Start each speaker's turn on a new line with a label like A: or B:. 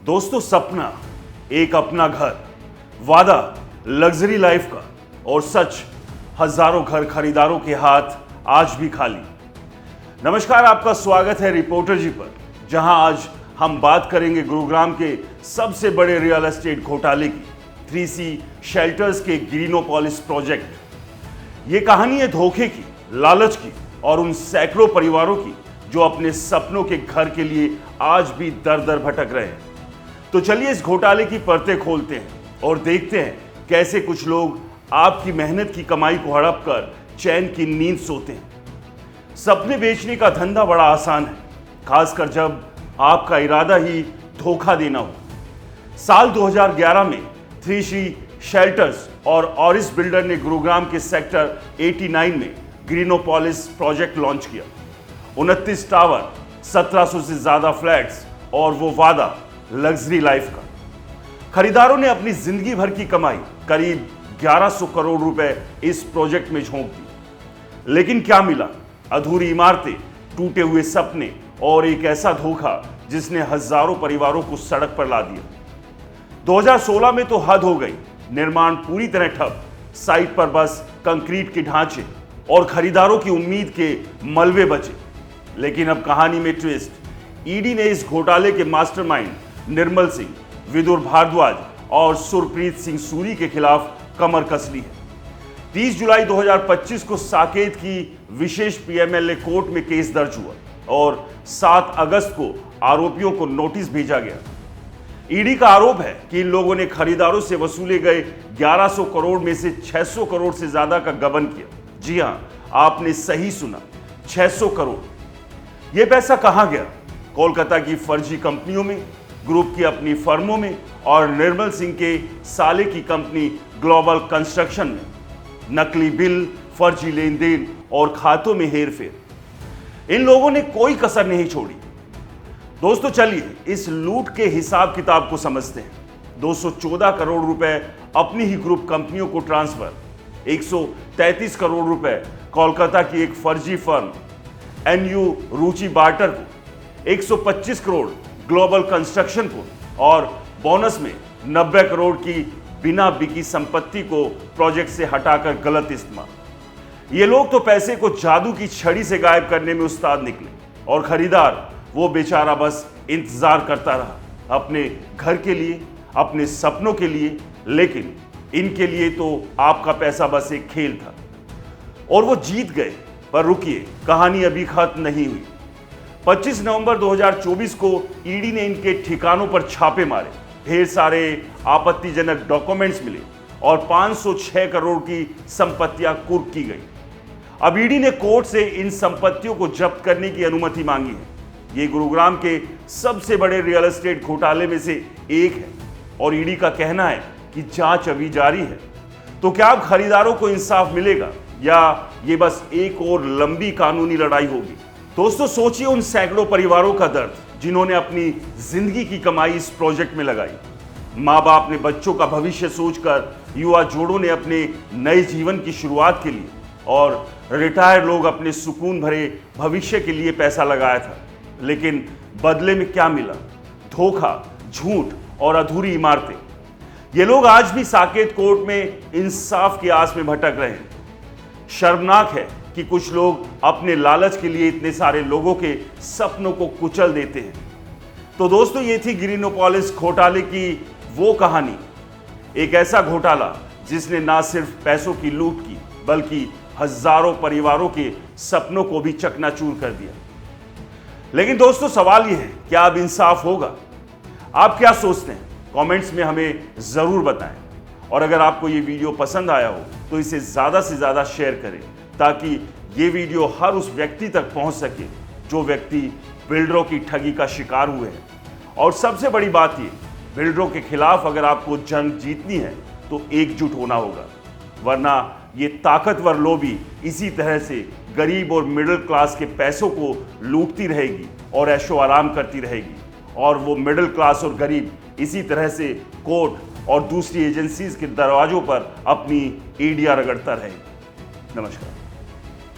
A: दोस्तों, सपना एक अपना घर, वादा लग्जरी लाइफ का और सच हजारों घर खरीदारों के हाथ आज भी खाली। नमस्कार, आपका स्वागत है रिपोर्टर जी पर, जहां आज हम बात करेंगे गुरुग्राम के सबसे बड़े रियल एस्टेट घोटाले की, 3C शेल्टर्स के ग्रीनोपोलिस प्रोजेक्ट। ये कहानी है धोखे की, लालच की और उन सैकड़ों परिवारों की जो अपने सपनों के घर के लिए आज भी दर दर भटक रहे हैं। तो चलिए इस घोटाले की परतें खोलते हैं और देखते हैं कैसे कुछ लोग आपकी मेहनत की कमाई को हड़प कर चैन की नींद सोते हैं। सपने बेचने का धंधा बड़ा आसान है, खासकर जब आपका इरादा ही धोखा देना हो। साल 2011 में 3C शेल्टर्स और ऑरिस बिल्डर ने गुरुग्राम के सेक्टर 89 में ग्रीनोपोलिस प्रोजेक्ट लॉन्च किया। 29 टावर, 1700 से ज्यादा फ्लैट्स और वो वादा लग्जरी लाइफ का। खरीदारों ने अपनी जिंदगी भर की कमाई करीब 1100 करोड़ रुपए इस प्रोजेक्ट में झोंक दी। लेकिन क्या मिला? अधूरी इमारतें, टूटे हुए सपने और एक ऐसा धोखा जिसने हजारों परिवारों को सड़क पर ला दिया। 2016 में तो हद हो गई, निर्माण पूरी तरह ठप, साइट पर बस कंक्रीट के ढांचे और खरीदारों की उम्मीद के मलबे बचे। लेकिन अब कहानी में ट्विस्ट। ईडी ने इस घोटाले के मास्टरमाइंड निर्मल सिंह, विदुर भारद्वाज और सुरप्रीत सिंह सूरी के खिलाफ कमर कस ली है। 30 जुलाई 2025 को साकेत की विशेष पीएमएलए कोर्ट में केस दर्ज हुआ और 7 अगस्त को आरोपियों को नोटिस भेजा गया। ईडी का आरोप है कि इन लोगों ने खरीदारों से वसूले गए 1100 करोड़ में से 600 करोड़ से ज्यादा का गबन किया। जी हां, आपने सही सुना, 600 करोड़। यह पैसा कहां गया? कोलकाता की फर्जी कंपनियों में, ग्रुप की अपनी फर्मों में और निर्मल सिंह के साले की कंपनी ग्लोबल कंस्ट्रक्शन में। नकली बिल, फर्जी लेन देन और खातों में हेरफेर, इन लोगों ने कोई कसर नहीं छोड़ी। दोस्तों, चलिए इस लूट के हिसाब किताब को समझते हैं। 214 करोड़ रुपए अपनी ही ग्रुप कंपनियों को ट्रांसफर, 133 करोड़ रुपए कोलकाता की एक फर्जी फर्म NU रुचि बार्टर को, 125 करोड़ ग्लोबल कंस्ट्रक्शन को और बोनस में 90 करोड़ की बिना बिकी संपत्ति को प्रोजेक्ट से हटाकर गलत इस्तेमाल। ये लोग तो पैसे को जादू की छड़ी से गायब करने में उस्ताद निकले और खरीदार वो बेचारा बस इंतजार करता रहा अपने घर के लिए, अपने सपनों के लिए। लेकिन इनके लिए तो आपका पैसा बस एक खेल था और वो जीत गए। पर रुकिए, कहानी अभी खत्म नहीं हुई। 25 नवंबर 2024 को ईडी ने इनके ठिकानों पर छापे मारे। ढेर सारे आपत्तिजनक डॉक्यूमेंट्स मिले और 506 करोड़ की संपत्तियां कुर्क की गई। अब ईडी ने कोर्ट से इन संपत्तियों को जब्त करने की अनुमति मांगी है। ये गुरुग्राम के सबसे बड़े रियल एस्टेट घोटाले में से एक है और ईडी का कहना है कि जांच अभी जारी है। तो क्या अब खरीदारों को इंसाफ मिलेगा या ये बस एक और लंबी कानूनी लड़ाई होगी? दोस्तों, सोचिए उन सैकड़ों परिवारों का दर्द जिन्होंने अपनी जिंदगी की कमाई इस प्रोजेक्ट में लगाई। माँ बाप ने बच्चों का भविष्य सोचकर, युवा जोड़ों ने अपने नए जीवन की शुरुआत के लिए और रिटायर्ड लोग अपने सुकून भरे भविष्य के लिए पैसा लगाया था। लेकिन बदले में क्या मिला? धोखा, झूठ और अधूरी इमारतें। ये लोग आज भी साकेत कोर्ट में इंसाफ की आस में भटक रहे हैं। शर्मनाक है कि कुछ लोग अपने लालच के लिए इतने सारे लोगों के सपनों को कुचल देते हैं। तो दोस्तों, ये थी ग्रीनोपोलिस घोटाले की वो कहानी। एक ऐसा घोटाला जिसने ना सिर्फ पैसों की लूट की बल्कि हजारों परिवारों के सपनों को भी चकनाचूर कर दिया। लेकिन दोस्तों, सवाल यह है, क्या अब इंसाफ होगा? आप क्या सोचते हैं? कमेंट्स में हमें जरूर बताएं। और अगर आपको ये वीडियो पसंद आया हो तो इसे ज्यादा से ज्यादा शेयर करें ताकि ये वीडियो हर उस व्यक्ति तक पहुंच सके जो व्यक्ति बिल्डरों की ठगी का शिकार हुए हैं। और सबसे बड़ी बात ये, बिल्डरों के खिलाफ अगर आपको जंग जीतनी है तो एकजुट होना होगा, वरना ये ताकतवर लॉबी इसी तरह से गरीब और मिडिल क्लास के पैसों को लूटती रहेगी और ऐशो आराम करती रहेगी। और वो मिडिल क्लास और गरीब इसी तरह से कोर्ट और दूसरी एजेंसीज के दरवाजों पर अपनी ईडियां रगड़ता रहेगी। नमस्कार।